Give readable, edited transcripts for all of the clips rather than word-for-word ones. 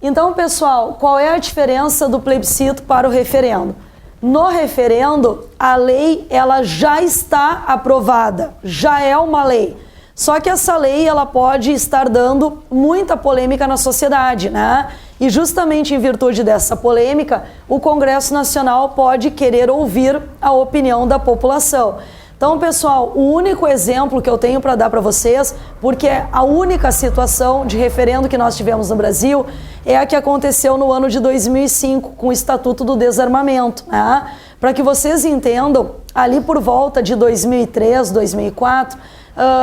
Então, pessoal, qual é a diferença do plebiscito para o referendo? No referendo, a lei ela já está aprovada, já é uma lei. Só que essa lei ela pode estar dando muita polêmica na sociedade, né? E justamente em virtude dessa polêmica, o Congresso Nacional pode querer ouvir a opinião da população. Então, pessoal, o único exemplo que eu tenho para dar para vocês, porque a única situação de referendo que nós tivemos no Brasil é a que aconteceu no ano de 2005, com o Estatuto do Desarmamento, né? Para que vocês entendam, ali por volta de 2003, 2004,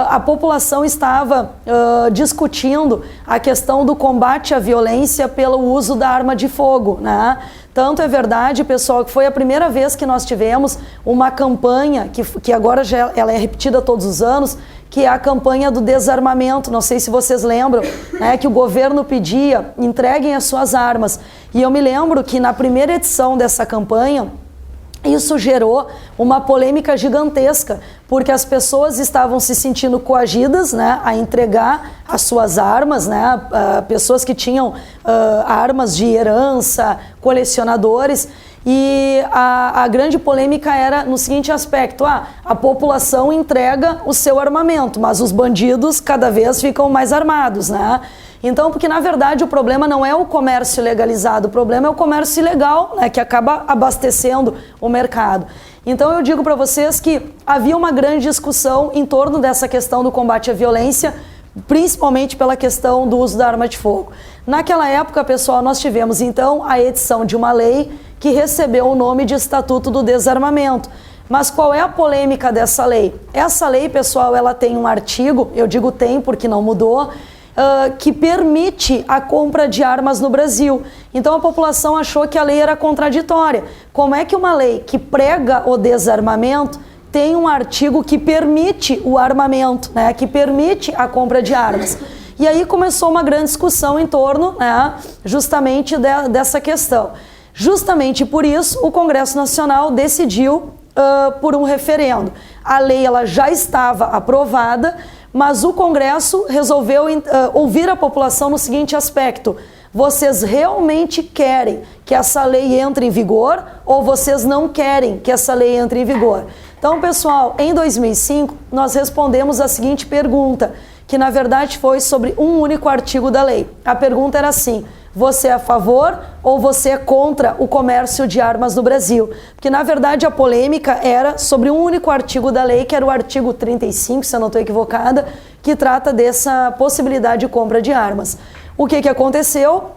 a população estava discutindo a questão do combate à violência pelo uso da arma de fogo, né? Tanto é verdade, pessoal, que foi a primeira vez que nós tivemos uma campanha, que agora já ela é repetida todos os anos, que é a campanha do desarmamento. Não sei se vocês lembram, né, que o governo pedia, entreguem as suas armas. E eu me lembro que na primeira edição dessa campanha, isso gerou uma polêmica gigantesca, porque as pessoas estavam se sentindo coagidas, né, a entregar as suas armas, né, pessoas que tinham armas de herança, colecionadores, e a grande polêmica era no seguinte aspecto: a população entrega o seu armamento, mas os bandidos cada vez ficam mais armados, né? Então, porque na verdade o problema não é o comércio legalizado, o problema é o comércio ilegal, né, que acaba abastecendo o mercado. Então eu digo para vocês que havia uma grande discussão em torno dessa questão do combate à violência, principalmente pela questão do uso da arma de fogo. Naquela época, pessoal, nós tivemos então a edição de uma lei que recebeu o nome de Estatuto do Desarmamento. Mas qual é a polêmica dessa lei? Essa lei, pessoal, ela tem um artigo, eu digo tem porque não mudou, que permite a compra de armas no Brasil. Então a população achou que a lei era contraditória. Como é que uma lei que prega o desarmamento tem um artigo que permite o armamento, né, que permite a compra de armas? E aí começou uma grande discussão em torno, né, justamente dessa questão. Justamente por isso o Congresso Nacional decidiu por um referendo. A lei ela já estava aprovada, mas o Congresso resolveu ouvir a população no seguinte aspecto: vocês realmente querem que essa lei entre em vigor ou vocês não querem que essa lei entre em vigor? Então, pessoal, em 2005 nós respondemos a seguinte pergunta, que na verdade foi sobre um único artigo da lei. A pergunta era assim: você é a favor ou você é contra o comércio de armas no Brasil? Porque na verdade a polêmica era sobre um único artigo da lei, que era o artigo 35, se eu não estou equivocada, que trata dessa possibilidade de compra de armas. O que aconteceu?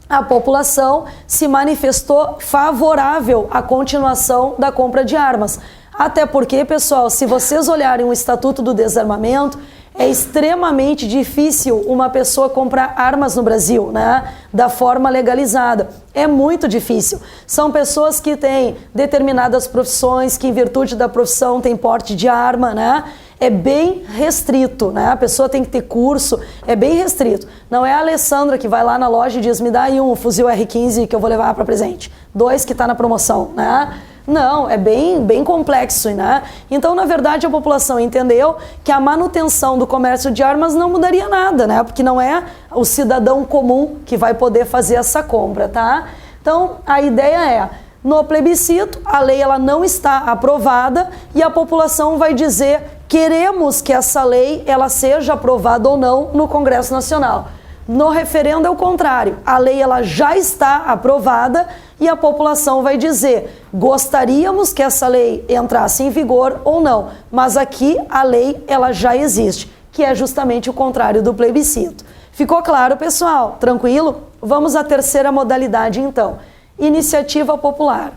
A população se manifestou favorável à continuação da compra de armas. Até porque, pessoal, se vocês olharem o Estatuto do Desarmamento, é extremamente difícil uma pessoa comprar armas no Brasil, né, da forma legalizada. É muito difícil. São pessoas que têm determinadas profissões, que em virtude da profissão tem porte de arma, né? É bem restrito, né? A pessoa tem que ter curso, é bem restrito. Não é a Alessandra que vai lá na loja e diz: me dá aí um fuzil R15 que eu vou levar para presente. 2 que está na promoção, né? Não, é bem complexo, né? Então, na verdade, a população entendeu que a manutenção do comércio de armas não mudaria nada, né? Porque não é o cidadão comum que vai poder fazer essa compra, tá? Então, a ideia é: no plebiscito, a lei ela não está aprovada e a população vai dizer: queremos que essa lei ela seja aprovada ou não no Congresso Nacional. No referendo é o contrário, a lei ela já está aprovada e a população vai dizer: gostaríamos que essa lei entrasse em vigor ou não, mas aqui a lei ela já existe, que é justamente o contrário do plebiscito. Ficou claro, pessoal? Tranquilo? Vamos à terceira modalidade então, iniciativa popular.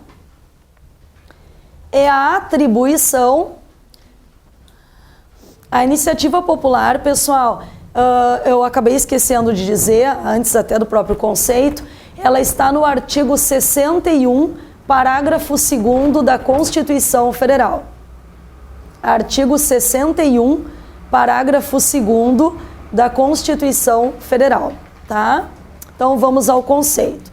É a atribuição. A iniciativa popular, pessoal, eu acabei esquecendo de dizer, antes até do próprio conceito, ela está no artigo 61, parágrafo 2º da Constituição Federal. Artigo 61, parágrafo 2º da Constituição Federal, tá? Então vamos ao conceito.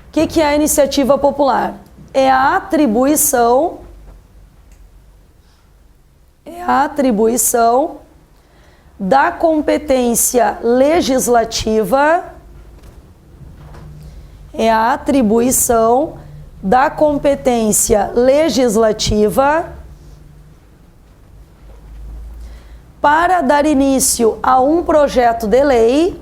O que é a iniciativa popular? É a atribuição da competência legislativa É a atribuição da competência legislativa para dar início a um projeto de lei.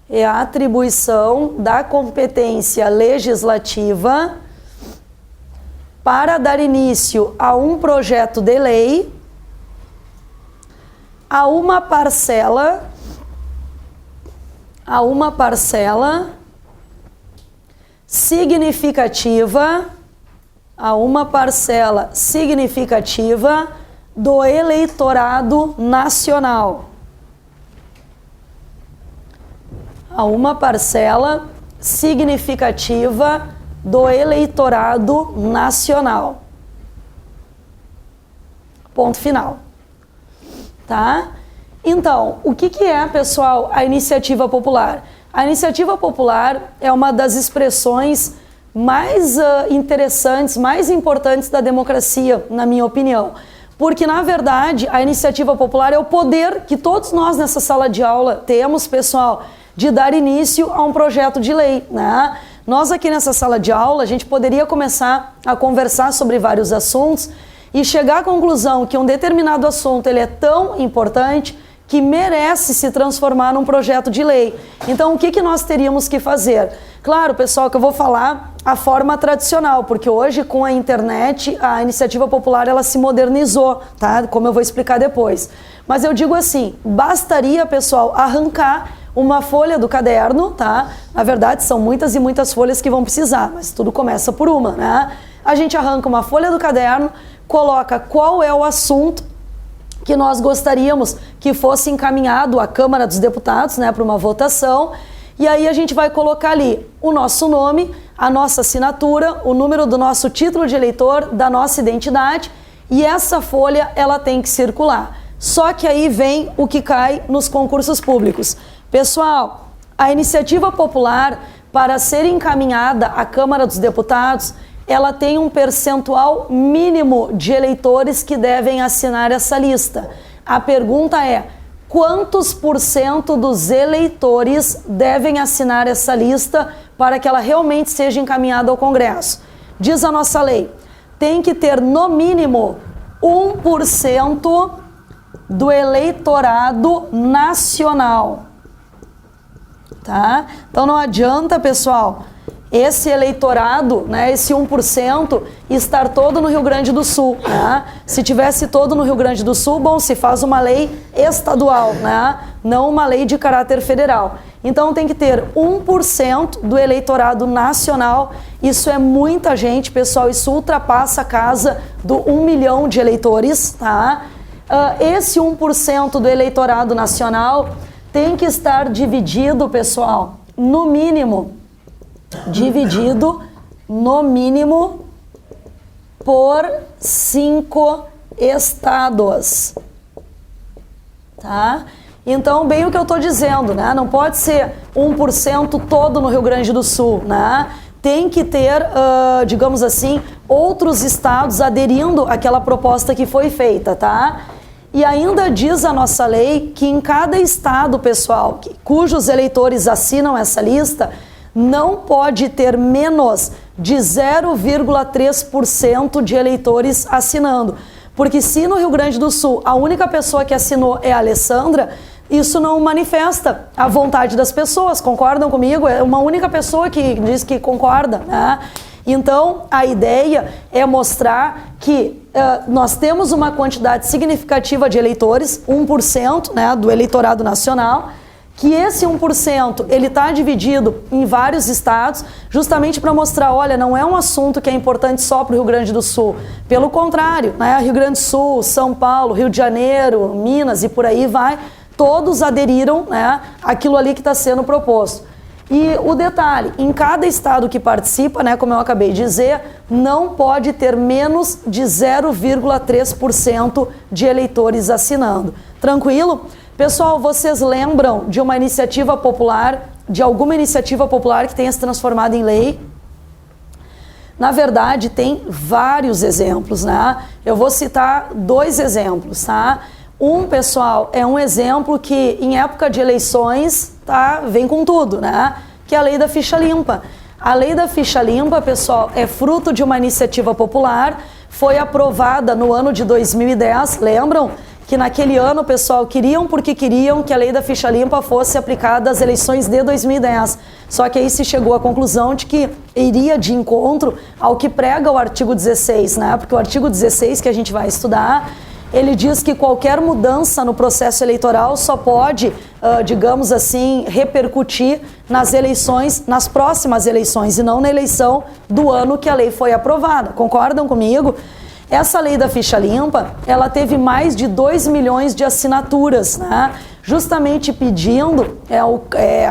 É a atribuição da competência legislativa para dar início a um projeto de lei a uma parcela significativa do eleitorado nacional. A uma parcela significativa do eleitorado nacional. Ponto final. Tá? Então, o que é, pessoal, a iniciativa popular? A iniciativa popular é uma das expressões mais interessantes, mais importantes da democracia, na minha opinião. Porque, na verdade, a iniciativa popular é o poder que todos nós nessa sala de aula temos, pessoal, de dar início a um projeto de lei, né? Nós aqui nessa sala de aula, a gente poderia começar a conversar sobre vários assuntos e chegar à conclusão que um determinado assunto ele é tão importante que merece se transformar num projeto de lei. Então, o que nós teríamos que fazer? Claro, pessoal, que eu vou falar a forma tradicional, porque hoje, com a internet, a iniciativa popular ela se modernizou, tá? Como eu vou explicar depois. Mas eu digo assim, bastaria, pessoal, arrancar uma folha do caderno, tá? Na verdade, são muitas e muitas folhas que vão precisar, mas tudo começa por uma, né? A gente arranca uma folha do caderno, coloca qual é o assunto que nós gostaríamos que fosse encaminhado à Câmara dos Deputados, né, para uma votação, e aí a gente vai colocar ali o nosso nome, a nossa assinatura, o número do nosso título de eleitor, da nossa identidade, e essa folha ela tem que circular. Só que aí vem o que cai nos concursos públicos. Pessoal, a iniciativa popular, para ser encaminhada à Câmara dos Deputados, ela tem um percentual mínimo de eleitores que devem assinar essa lista. A pergunta é, quantos % dos eleitores devem assinar essa lista para que ela realmente seja encaminhada ao Congresso? Diz a nossa lei, tem que ter no mínimo 1% do eleitorado nacional. Tá? Então não adianta, pessoal, esse eleitorado, né, esse 1%, estar todo no Rio Grande do Sul. Né? Se tivesse todo no Rio Grande do Sul, bom, se faz uma lei estadual, né? Não uma lei de caráter federal. Então tem que ter 1% do eleitorado nacional. Isso é muita gente, pessoal, isso ultrapassa a casa do 1 milhão de eleitores. Tá? Esse 1% do eleitorado nacional tem que estar dividido, pessoal, no mínimo por 5 estados, tá? Então, bem o que eu estou dizendo, né? Não pode ser 1% todo no Rio Grande do Sul, né? Tem que ter, digamos assim, outros estados aderindo àquela proposta que foi feita, tá? E ainda diz a nossa lei que em cada estado, pessoal, cujos eleitores assinam essa lista, não pode ter menos de 0,3% de eleitores assinando. Porque se no Rio Grande do Sul a única pessoa que assinou é a Alessandra, isso não manifesta a vontade das pessoas, concordam comigo? É uma única pessoa que diz que concorda, né? Então, a ideia é mostrar que nós temos uma quantidade significativa de eleitores, 1%, né, do eleitorado nacional, que esse 1% ele está dividido em vários estados, justamente para mostrar, olha, não é um assunto que é importante só para o Rio Grande do Sul. Pelo contrário, né, Rio Grande do Sul, São Paulo, Rio de Janeiro, Minas e por aí vai, todos aderiram, né, àquilo ali que está sendo proposto. E o detalhe, em cada estado que participa, né, como eu acabei de dizer, não pode ter menos de 0,3% de eleitores assinando. Tranquilo? Pessoal, vocês lembram de uma iniciativa popular, de alguma iniciativa popular que tenha se transformado em lei? Na verdade, tem vários exemplos, né? Eu vou citar 2 exemplos, tá? Um, pessoal, é um exemplo que em época de eleições, vem com tudo, né? Que é a lei da ficha limpa. A lei da ficha limpa, pessoal, é fruto de uma iniciativa popular, foi aprovada no ano de 2010, lembram? Que naquele ano, pessoal, queriam porque queriam que a lei da ficha limpa fosse aplicada às eleições de 2010. Só que aí se chegou à conclusão de que iria de encontro ao que prega o artigo 16, né? Porque o artigo 16 que a gente vai estudar, ele diz que qualquer mudança no processo eleitoral só pode, digamos assim, repercutir nas eleições, nas próximas eleições, e não na eleição do ano que a lei foi aprovada. Concordam comigo? Essa lei da ficha limpa, ela teve mais de 2 milhões de assinaturas, né? Justamente pedindo,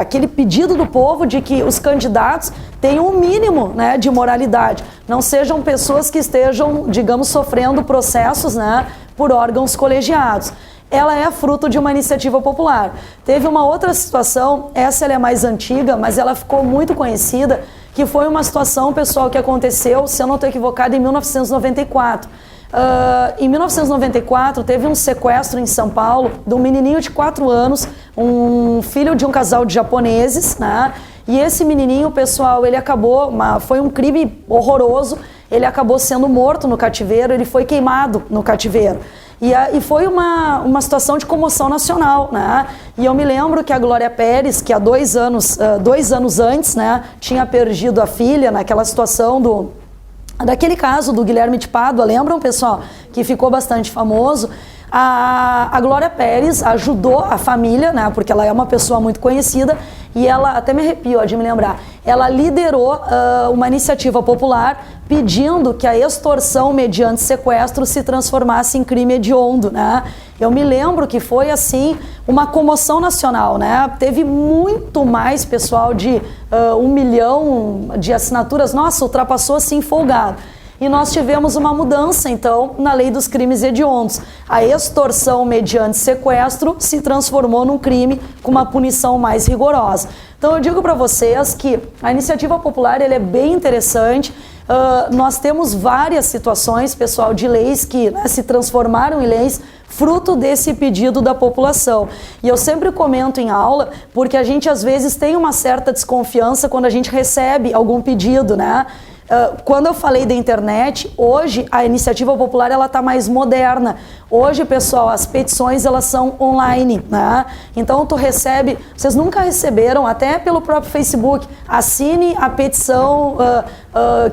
aquele pedido do povo de que os candidatos tenham um mínimo, né, de moralidade, não sejam pessoas que estejam, digamos, sofrendo processos, né, por órgãos colegiados. Ela é fruto de uma iniciativa popular. Teve uma outra situação, essa ela é mais antiga, mas ela ficou muito conhecida, que foi uma situação, pessoal, que aconteceu, se eu não estou equivocado, em 1994. Em 1994, teve um sequestro em São Paulo de um menininho de 4 anos, um filho de um casal de japoneses, né? E esse menininho, pessoal, ele acabou, foi um crime horroroso, ele acabou sendo morto no cativeiro, ele foi queimado no cativeiro. E foi uma situação de comoção nacional, né? E eu me lembro que a Glória Pérez, que há 2 anos antes, né, tinha perdido a filha naquela situação daquele caso do Guilherme de Pádua, lembram, pessoal? Que ficou bastante famoso. A Glória Pérez ajudou a família, né, porque ela é uma pessoa muito conhecida, e ela, até me arrepio de me lembrar, ela liderou uma iniciativa popular pedindo que a extorsão mediante sequestro se transformasse em crime hediondo, né? Eu me lembro que foi, assim, uma comoção nacional, né? Teve muito mais, pessoal, de 1 milhão de assinaturas. Nossa, ultrapassou, assim, folgado. E nós tivemos uma mudança, então, na lei dos crimes hediondos. A extorsão mediante sequestro se transformou num crime com uma punição mais rigorosa. Então, eu digo para vocês que a iniciativa popular ela é bem interessante. Nós temos várias situações, pessoal, de leis que, né, se transformaram em leis fruto desse pedido da população. E eu sempre comento em aula, porque a gente às vezes tem uma certa desconfiança quando a gente recebe algum pedido, né? Quando eu falei da internet, hoje a iniciativa popular ela está mais moderna. Hoje, pessoal, as petições elas são online, né? Então tu recebe, vocês nunca receberam, até pelo próprio Facebook, assine a petição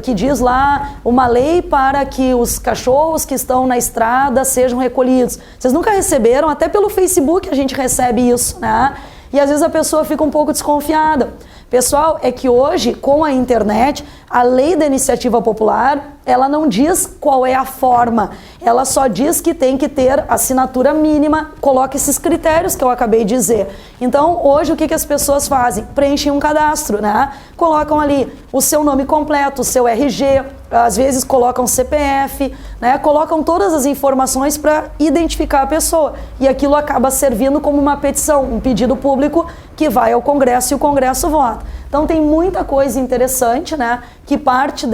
que diz lá uma lei para que os cachorros que estão na estrada sejam recolhidos. Vocês nunca receberam? Até pelo Facebook a gente recebe isso, né? E às vezes a pessoa fica um pouco desconfiada. Pessoal, é que hoje, com a internet, a lei da iniciativa popular, ela não diz qual é a forma, ela só diz que tem que ter assinatura mínima, coloca esses critérios que eu acabei de dizer. Então, hoje, o que as pessoas fazem? Preenchem um cadastro, né? Colocam ali o seu nome completo, o seu RG, às vezes colocam CPF, né? Colocam todas as informações para identificar a pessoa. E aquilo acaba servindo como uma petição, um pedido público que vai ao Congresso e o Congresso vota. Então tem muita coisa interessante, né, que parte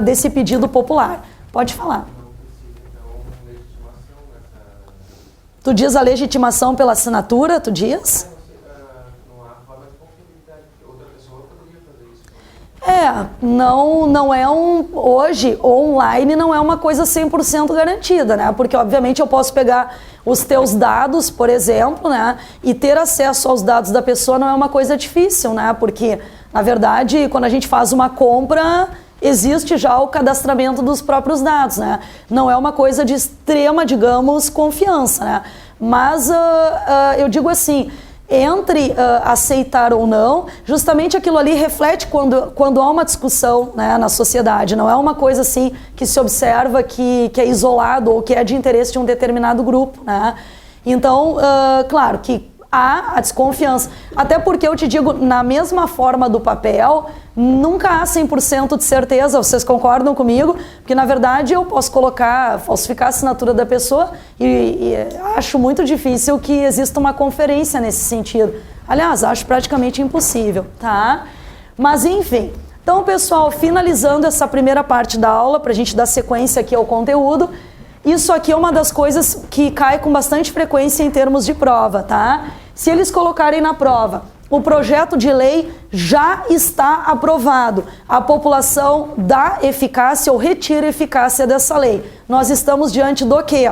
desse pedido popular. Pode falar. Tu diz a legitimação pela assinatura, tu diz? Não há forma de confiabilidade, que outra pessoa poderia fazer isso. Não é hoje, online não é uma coisa 100% garantida, né? Porque obviamente eu posso pegar os teus dados, por exemplo, né? E ter acesso aos dados da pessoa não é uma coisa difícil, né? Porque, na verdade, quando a gente faz uma compra, existe já o cadastramento dos próprios dados, né? Não é uma coisa de extrema, digamos, confiança, né? Mas eu digo assim, entre aceitar ou não, justamente aquilo ali reflete quando há uma discussão, né, na sociedade. Não é uma coisa assim que se observa que é isolado ou que é de interesse de um determinado grupo, né? Então, claro que há a desconfiança. Até porque eu te digo, na mesma forma do papel, nunca há 100% de certeza, vocês concordam comigo? Porque na verdade eu posso falsificar a assinatura da pessoa e acho muito difícil que exista uma conferência nesse sentido. Aliás, acho praticamente impossível, tá? Mas enfim, então pessoal, finalizando essa primeira parte da aula, para a gente dar sequência aqui ao conteúdo, isso aqui é uma das coisas que cai com bastante frequência em termos de prova, tá? Se eles colocarem na prova, o projeto de lei já está aprovado, a população dá eficácia ou retira eficácia dessa lei. Nós estamos diante do quê?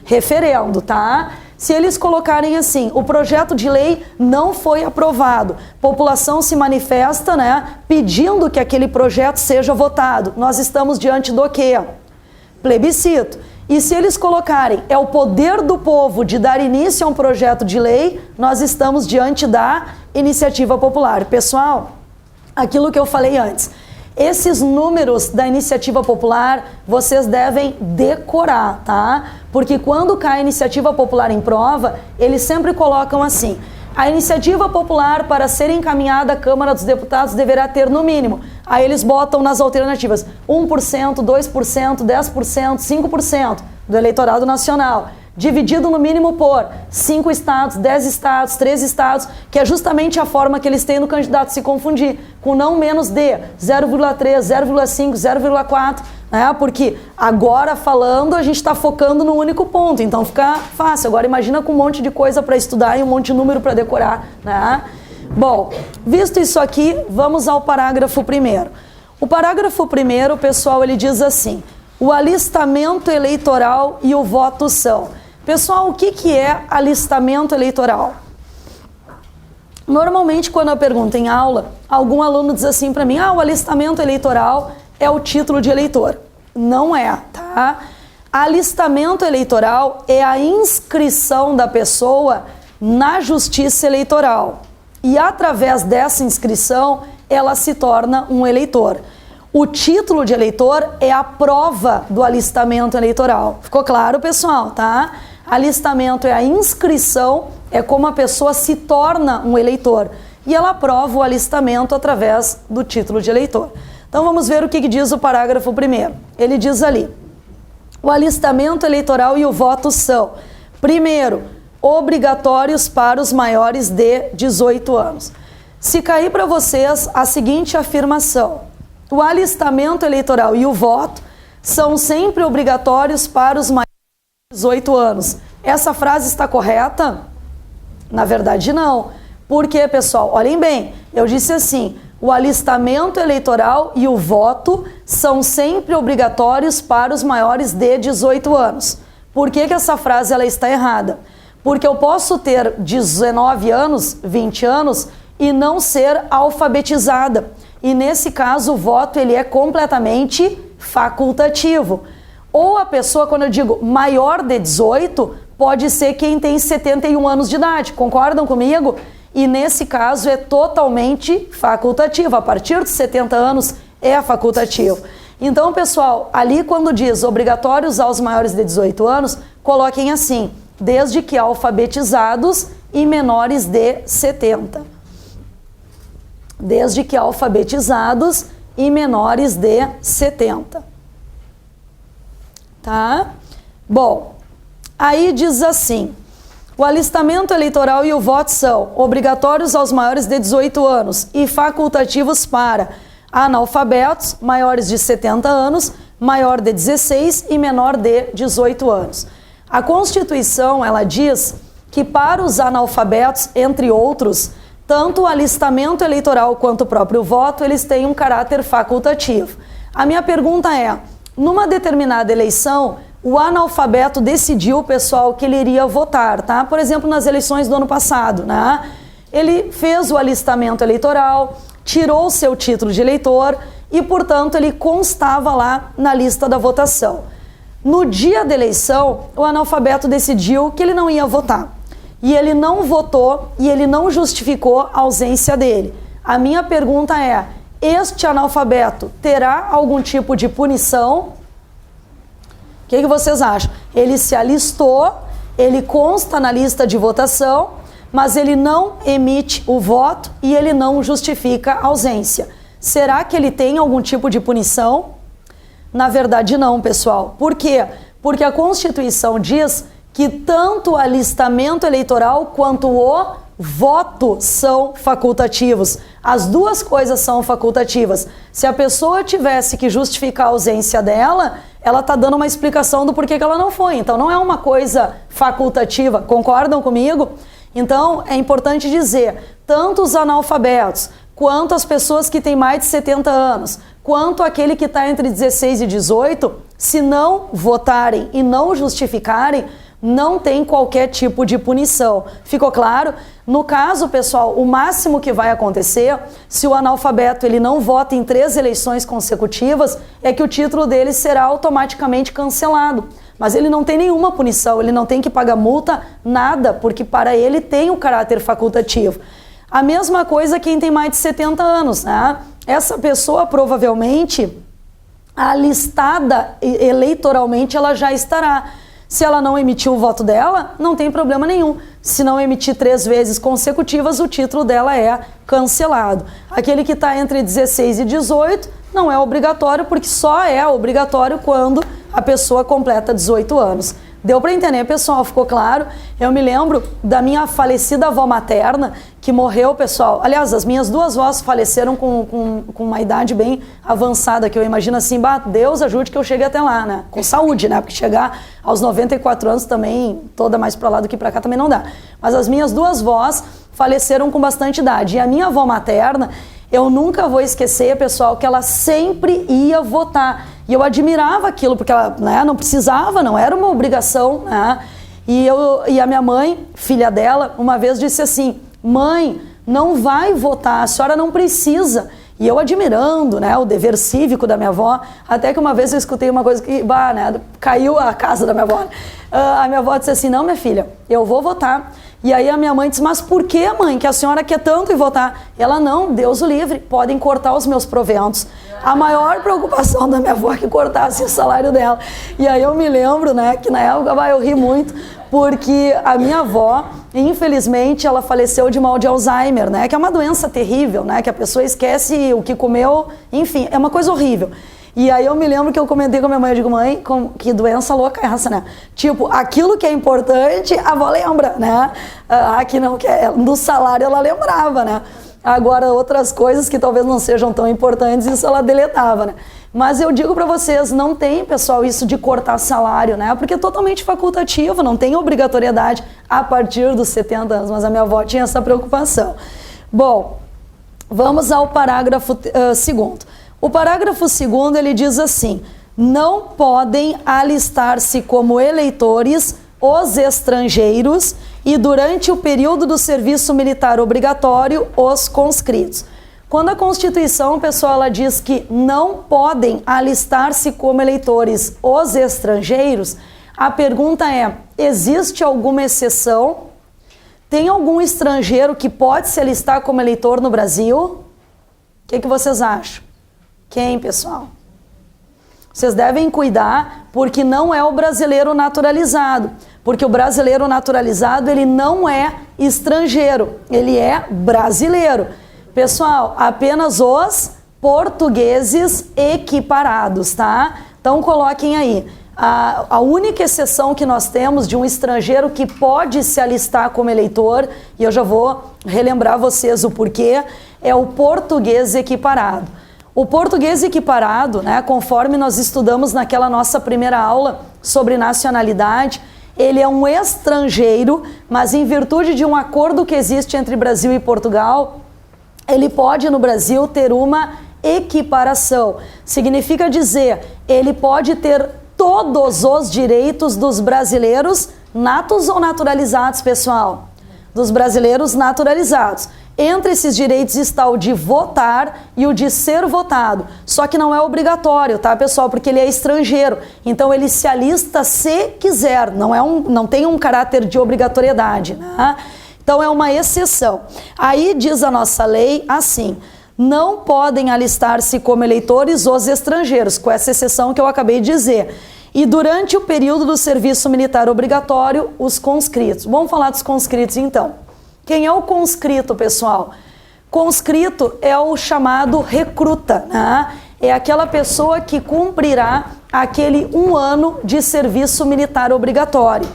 Referendo, tá? Se eles colocarem assim, o projeto de lei não foi aprovado, população se manifesta, né, pedindo que aquele projeto seja votado. Nós estamos diante do quê? Plebiscito. E se eles colocarem, é o poder do povo de dar início a um projeto de lei, nós estamos diante da iniciativa popular. Pessoal, aquilo que eu falei antes, esses números da iniciativa popular, vocês devem decorar, tá? Porque quando cai a iniciativa popular em prova, eles sempre colocam assim: a iniciativa popular, para ser encaminhada à Câmara dos Deputados, deverá ter no mínimo. Aí eles botam nas alternativas 1%, 2%, 10%, 5% do eleitorado nacional, dividido no mínimo por 5 estados, 10 estados, 13 estados, que é justamente a forma que eles têm no candidato se confundir, com não menos de 0,3, 0,5, 0,4, né? Porque agora falando a gente está focando no único ponto, então fica fácil. Agora imagina com um monte de coisa para estudar e um monte de número para decorar, né? Bom, visto isso aqui, vamos ao parágrafo 1º. O parágrafo 1º, pessoal, ele diz assim: o alistamento eleitoral e o voto são. Pessoal, o que é alistamento eleitoral? Normalmente, quando eu pergunto em aula, algum aluno diz assim para mim: o alistamento eleitoral é o título de eleitor. Não é, tá? Alistamento eleitoral é a inscrição da pessoa na justiça eleitoral. E através dessa inscrição, ela se torna um eleitor. O título de eleitor é a prova do alistamento eleitoral. Ficou claro, pessoal, tá? Alistamento é a inscrição, é como a pessoa se torna um eleitor. E ela aprova o alistamento através do título de eleitor. Então vamos ver o que diz o parágrafo 1º. Ele diz ali: o alistamento eleitoral e o voto são, primeiro, obrigatórios para os maiores de 18 anos. Se cair para vocês a seguinte afirmação: o alistamento eleitoral e o voto são sempre obrigatórios para os maiores de 18 anos. Essa frase está correta? Na verdade, não. Por quê, pessoal? Olhem bem, eu disse assim: o alistamento eleitoral e o voto são sempre obrigatórios para os maiores de 18 anos. Por que essa frase ela está errada? Porque eu posso ter 19 anos, 20 anos e não ser alfabetizada. E nesse caso o voto ele é completamente facultativo. Ou a pessoa, quando eu digo maior de 18, pode ser quem tem 71 anos de idade. Concordam comigo? E nesse caso é totalmente facultativo. A partir de 70 anos é facultativo. Então, pessoal, ali quando diz obrigatórios aos maiores de 18 anos, coloquem assim: desde que alfabetizados e menores de 70. Desde que alfabetizados e menores de 70. Tá? Bom, aí diz assim: o alistamento eleitoral e o voto são obrigatórios aos maiores de 18 anos e facultativos para analfabetos, maiores de 70 anos, maior de 16 e menor de 18 anos. A Constituição, ela diz que para os analfabetos, entre outros, tanto o alistamento eleitoral quanto o próprio voto, eles têm um caráter facultativo. A minha pergunta é: numa determinada eleição, o analfabeto decidiu, pessoal, que ele iria votar, tá? Por exemplo, nas eleições do ano passado, né? Ele fez o alistamento eleitoral, tirou o seu título de eleitor e, portanto, ele constava lá na lista da votação. No dia da eleição, o analfabeto decidiu que ele não ia votar. E ele não votou e ele não justificou a ausência dele. A minha pergunta é: este analfabeto terá algum tipo de punição? O que vocês acham? Ele se alistou, ele consta na lista de votação, mas ele não emite o voto e ele não justifica a ausência. Será que ele tem algum tipo de punição? Na verdade não, pessoal. Por quê? Porque a Constituição diz que tanto o alistamento eleitoral quanto o voto são facultativos. As duas coisas são facultativas. Se a pessoa tivesse que justificar a ausência dela, ela está dando uma explicação do porquê que ela não foi. Então não é uma coisa facultativa. Concordam comigo? Então, é importante dizer, tanto os analfabetos, quanto as pessoas que têm mais de 70 anos, quanto aquele que está entre 16 e 18, se não votarem e não justificarem, não tem qualquer tipo de punição. Ficou claro? No caso, pessoal, o máximo que vai acontecer, se o analfabeto ele não vota em 3 eleições consecutivas, é que o título dele será automaticamente cancelado. Mas ele não tem nenhuma punição, ele não tem que pagar multa, nada, porque para ele tem o caráter facultativo. A mesma coisa quem tem mais de 70 anos, né? Essa pessoa provavelmente, alistada eleitoralmente, ela já estará. Se ela não emitiu o voto dela, não tem problema nenhum. Se não emitir 3 vezes consecutivas, o título dela é cancelado. Aquele que está entre 16 e 18 não é obrigatório, porque só é obrigatório quando a pessoa completa 18 anos. Deu para entender, pessoal? Ficou claro? Eu me lembro da minha falecida avó materna, que morreu, pessoal. Aliás, as minhas 2 avós faleceram com uma idade bem avançada, que eu imagino assim, Deus ajude que eu chegue até lá, né? Com saúde, né? Porque chegar aos 94 anos também, toda mais para lá do que para cá, também não dá. Mas as minhas 2 avós faleceram com bastante idade. E a minha avó materna, eu nunca vou esquecer, pessoal, que ela sempre ia votar. E eu admirava aquilo, porque ela, né, não precisava, não era uma obrigação, né? E a minha mãe, filha dela, uma vez disse assim, mãe, não vai votar, a senhora não precisa. E eu admirando, né, o dever cívico da minha avó, até que uma vez eu escutei uma coisa que, né, caiu a casa da minha avó. A minha avó disse assim, não, minha filha, eu vou votar. E aí a minha mãe disse, mas por que, mãe, que a senhora quer tanto ir votar? Ela, não, Deus o livre, podem cortar os meus proventos. A maior preocupação da minha avó é que cortasse o salário dela. E aí eu me lembro, né, que na época eu ri muito, porque a minha avó, infelizmente, ela faleceu de mal de Alzheimer, né, que é uma doença terrível, né, que a pessoa esquece o que comeu, enfim, é uma coisa horrível. E aí eu me lembro que eu comentei com a minha mãe, eu digo, mãe, que doença louca é essa, né? Tipo, aquilo que é importante, a avó lembra, né? Que não, que é, do salário ela lembrava, né? Agora, outras coisas que talvez não sejam tão importantes, isso ela deletava, né? Mas eu digo pra vocês, não tem, pessoal, isso de cortar salário, né? Porque é totalmente facultativo, não tem obrigatoriedade a partir dos 70 anos, mas a minha avó tinha essa preocupação. Bom, vamos ao parágrafo 2º. O parágrafo 2º, ele diz assim, não podem alistar-se como eleitores os estrangeiros e durante o período do serviço militar obrigatório os conscritos. Quando a Constituição, pessoal, ela diz que não podem alistar-se como eleitores os estrangeiros, a pergunta é, existe alguma exceção? Tem algum estrangeiro que pode se alistar como eleitor no Brasil? O que vocês acham? Quem, pessoal? Vocês devem cuidar, porque não é o brasileiro naturalizado. Porque o brasileiro naturalizado, ele não é estrangeiro, ele é brasileiro. Pessoal, apenas os portugueses equiparados, tá? Então coloquem aí. A única exceção que nós temos de um estrangeiro que pode se alistar como eleitor, e eu já vou relembrar vocês o porquê, é o português equiparado. O português equiparado, né, conforme nós estudamos naquela nossa primeira aula sobre nacionalidade, ele é um estrangeiro, mas em virtude de um acordo que existe entre Brasil e Portugal, ele pode no Brasil ter uma equiparação. Significa dizer, ele pode ter todos os direitos dos brasileiros natos ou naturalizados, pessoal? Dos brasileiros naturalizados. Entre esses direitos está o de votar e o de ser votado. Só que não é obrigatório, tá, pessoal? Porque ele é estrangeiro. Então ele se alista se quiser. Não tem um caráter de obrigatoriedade, né? Então é uma exceção. Aí diz a nossa lei assim, não podem alistar-se como eleitores os estrangeiros, com essa exceção que eu acabei de dizer. E durante o período do serviço militar obrigatório, os conscritos. Vamos falar dos conscritos então. Quem é o conscrito, pessoal? Conscrito é o chamado recruta, né? É aquela pessoa que cumprirá aquele 1 ano de serviço militar obrigatório.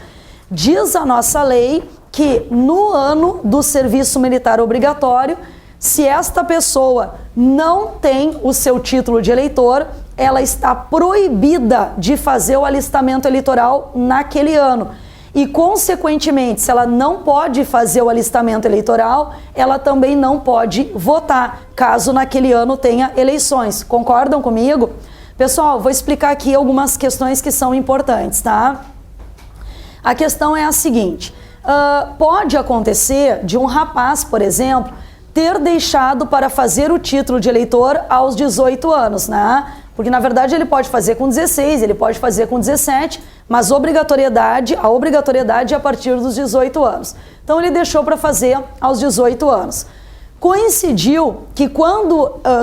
Diz a nossa lei que no ano do serviço militar obrigatório, se esta pessoa não tem o seu título de eleitor, ela está proibida de fazer o alistamento eleitoral naquele ano. e, consequentemente, se ela não pode fazer o alistamento eleitoral, ela também não pode votar, caso naquele ano tenha eleições. Concordam comigo? Pessoal, vou explicar aqui algumas questões que são importantes, tá? A questão é a seguinte, pode acontecer de um rapaz, por exemplo, ter deixado para fazer o título de eleitor aos 18 anos, né? Porque, na verdade, ele pode fazer com 16, ele pode fazer com 17, mas a obrigatoriedade é a partir dos 18 anos. Então, ele deixou para fazer aos 18 anos. Coincidiu que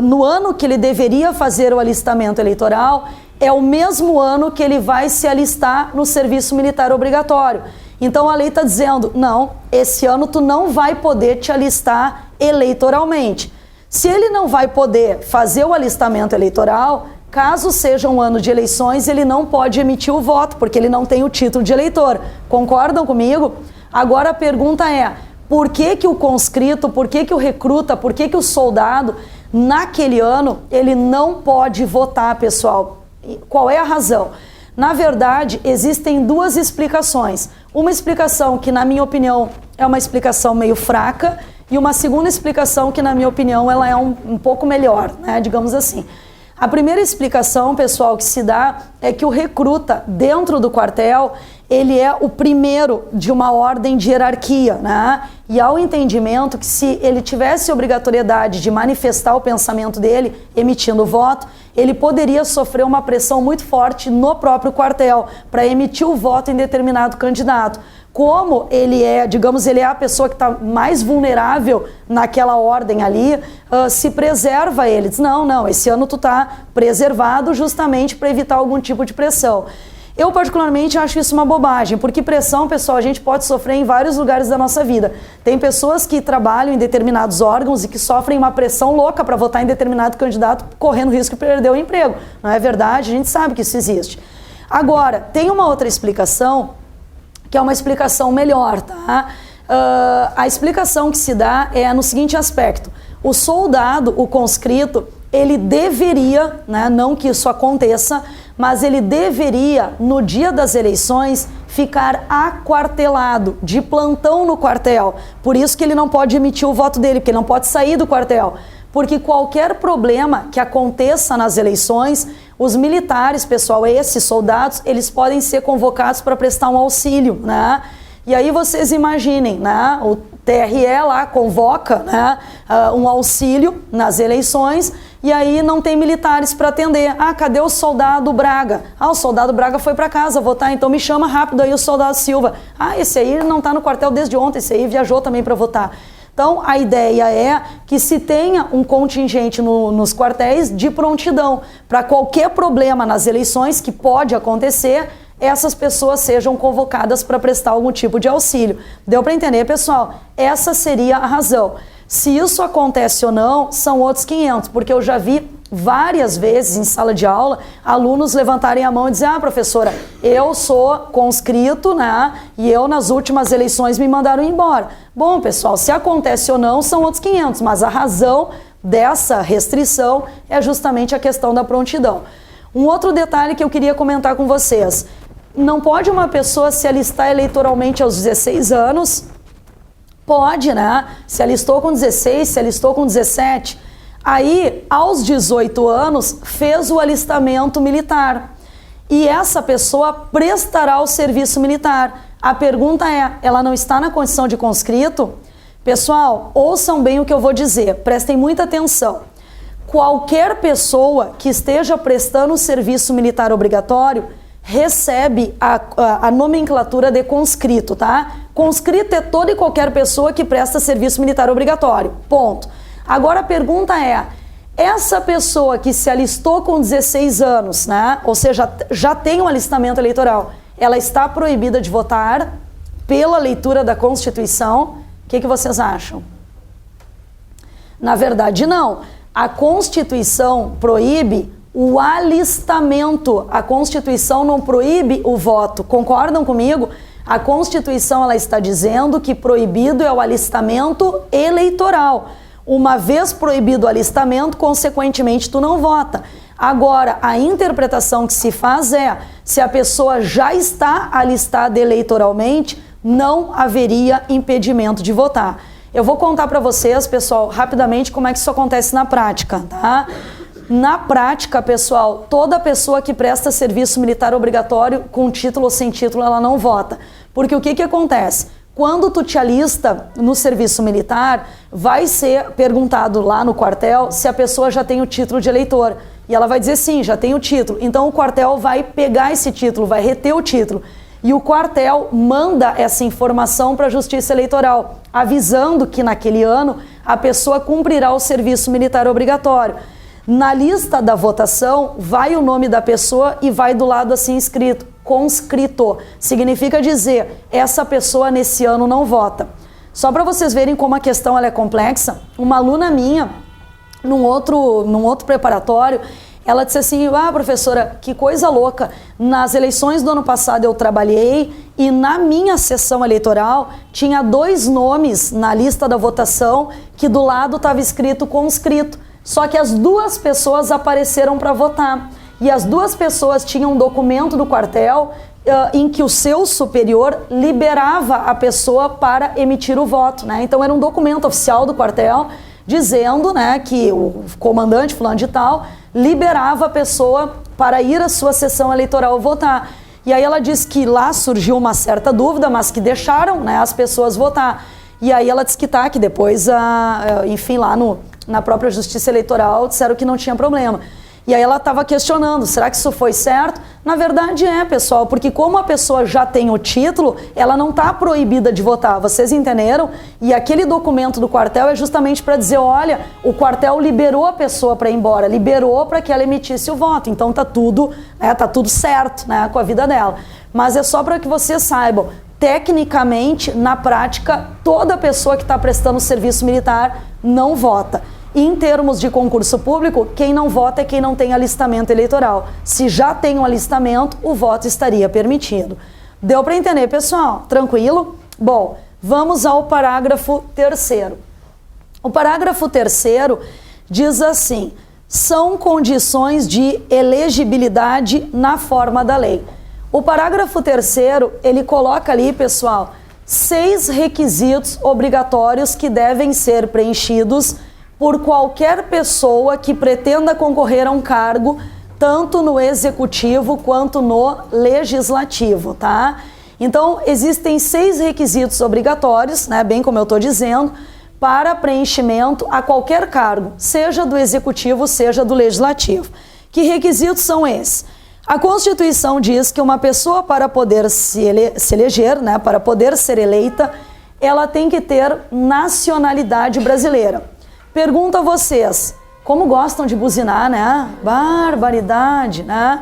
no ano que ele deveria fazer o alistamento eleitoral, é o mesmo ano que ele vai se alistar no serviço militar obrigatório. Então, a lei está dizendo, não, esse ano tu não vai poder te alistar eleitoralmente. Se ele não vai poder fazer o alistamento eleitoral, caso seja um ano de eleições, ele não pode emitir o voto, porque ele não tem o título de eleitor. Concordam comigo? Agora a pergunta é, por que que o conscrito, por que que o recruta, por que que o soldado, naquele ano, ele não pode votar, pessoal? Qual é a razão? Na verdade, existem duas explicações. Uma explicação que, na minha opinião, é uma explicação meio fraca, e uma segunda explicação que, na minha opinião, ela é um pouco melhor, né? Digamos assim. A primeira explicação, pessoal, que se dá é que o recruta dentro do quartel, ele é o primeiro de uma ordem de hierarquia, né? E há o entendimento que se ele tivesse obrigatoriedade de manifestar o pensamento dele, emitindo voto, ele poderia sofrer uma pressão muito forte no próprio quartel para emitir o voto em determinado candidato. Como ele é, digamos, ele é a pessoa que está mais vulnerável naquela ordem ali, se preserva ele. Diz, não, esse ano tu está preservado justamente para evitar algum tipo de pressão. Eu, particularmente, acho isso uma bobagem, porque pressão, pessoal, a gente pode sofrer em vários lugares da nossa vida. Tem pessoas que trabalham em determinados órgãos e que sofrem uma pressão louca para votar em determinado candidato, correndo risco de perder o emprego. Não é verdade? A gente sabe que isso existe. Agora, tem uma outra explicação, que é uma explicação melhor, tá? A explicação que se dá é no seguinte aspecto. O soldado, o conscrito, ele deveria, né, não que isso aconteça, mas ele deveria, no dia das eleições, ficar aquartelado, de plantão no quartel. Por isso que ele não pode emitir o voto dele, porque ele não pode sair do quartel. Porque qualquer problema que aconteça nas eleições, os militares, pessoal, esses soldados, eles podem ser convocados para prestar um auxílio, né? E aí vocês imaginem, né? O TRE lá convoca, né, um auxílio nas eleições e aí não tem militares para atender. Ah, cadê o soldado Braga? Ah, o soldado Braga foi para casa votar, então me chama rápido aí o soldado Silva. Ah, esse aí não está no quartel desde ontem, esse aí viajou também para votar. Então, a ideia é que se tenha um contingente nos quartéis de prontidão para qualquer problema nas eleições que pode acontecer, essas pessoas sejam convocadas para prestar algum tipo de auxílio. Deu para entender, pessoal? Essa seria a razão. Se isso acontece ou não, são outros 500, porque eu já vi várias vezes em sala de aula alunos levantarem a mão e dizer, ah, professora, eu sou conscrito, né, e eu nas últimas eleições me mandaram embora. Bom, pessoal, se acontece ou não, são outros 500, mas a razão dessa restrição é justamente a questão da prontidão. Um outro detalhe que eu queria comentar com vocês, não pode uma pessoa se alistar eleitoralmente aos 16 anos? Pode, né? Se alistou com 16, se alistou com 17. Aí, aos 18 anos, fez o alistamento militar. E essa pessoa prestará o serviço militar. A pergunta é, ela não está na condição de conscrito? Pessoal, ouçam bem o que eu vou dizer, prestem muita atenção. Qualquer pessoa que esteja prestando o serviço militar obrigatório recebe a nomenclatura de conscrito, tá? Conscrito é toda e qualquer pessoa que presta serviço militar obrigatório, ponto. Agora a pergunta é, essa pessoa que se alistou com 16 anos, né? Ou seja, já tem um alistamento eleitoral, ela está proibida de votar pela leitura da Constituição? O que vocês acham? Na verdade, não. A Constituição proíbe o alistamento. A Constituição não proíbe o voto. Concordam comigo? A Constituição ela está dizendo que proibido é o alistamento eleitoral. Uma vez proibido o alistamento, consequentemente, tu não vota. Agora, a interpretação que se faz é, se a pessoa já está alistada eleitoralmente, não haveria impedimento de votar. Eu vou contar para vocês, pessoal, rapidamente como é que isso acontece na prática, tá? Na prática, pessoal, toda pessoa que presta serviço militar obrigatório, com título ou sem título, ela não vota. Porque o que acontece? Quando tu te alista no serviço militar, vai ser perguntado lá no quartel se a pessoa já tem o título de eleitor. E ela vai dizer sim, já tem o título. Então o quartel vai pegar esse título, vai reter o título. E o quartel manda essa informação para a Justiça Eleitoral, avisando que naquele ano a pessoa cumprirá o serviço militar obrigatório. Na lista da votação, vai o nome da pessoa e vai do lado assim escrito, conscrito. Significa dizer, essa pessoa nesse ano não vota. Só para vocês verem como a questão ela é complexa, uma aluna minha, num outro preparatório, ela disse assim, professora, que coisa louca, nas eleições do ano passado eu trabalhei e na minha sessão eleitoral tinha 2 nomes na lista da votação que do lado estava escrito conscrito, só que as 2 pessoas apareceram para votar e as 2 pessoas tinham um documento do quartel em que o seu superior liberava a pessoa para emitir o voto, né? Então era um documento oficial do quartel dizendo, né, que o comandante fulano de tal liberava a pessoa para ir à sua sessão eleitoral votar. E aí ela disse que lá surgiu uma certa dúvida, mas que deixaram, né, as pessoas votar. E aí ela disse que depois, enfim, lá na própria Justiça Eleitoral disseram que não tinha problema. E aí ela estava questionando, será que isso foi certo? Na verdade pessoal, porque como a pessoa já tem o título, ela não está proibida de votar, vocês entenderam? E aquele documento do quartel é justamente para dizer, olha, o quartel liberou a pessoa para ir embora, liberou para que ela emitisse o voto, então tá tudo certo, né, com a vida dela. Mas é só para que vocês saibam, tecnicamente, na prática, toda pessoa que está prestando serviço militar não vota. Em termos de concurso público, quem não vota é quem não tem alistamento eleitoral. Se já tem um alistamento, o voto estaria permitido. Deu para entender, pessoal? Tranquilo? Bom, vamos ao parágrafo 3º. O parágrafo 3º diz assim, são condições de elegibilidade na forma da lei. O parágrafo 3º, ele coloca ali, pessoal, 6 requisitos obrigatórios que devem ser preenchidos por qualquer pessoa que pretenda concorrer a um cargo, tanto no executivo quanto no legislativo, tá? Então, existem 6 requisitos obrigatórios, né, bem como eu estou dizendo, para preenchimento a qualquer cargo, seja do executivo, seja do legislativo. Que requisitos são esses? A Constituição diz que uma pessoa, para poder se eleger, né, para poder ser eleita, ela tem que ter nacionalidade brasileira. Pergunto a vocês, como gostam de buzinar, né? Barbaridade, né?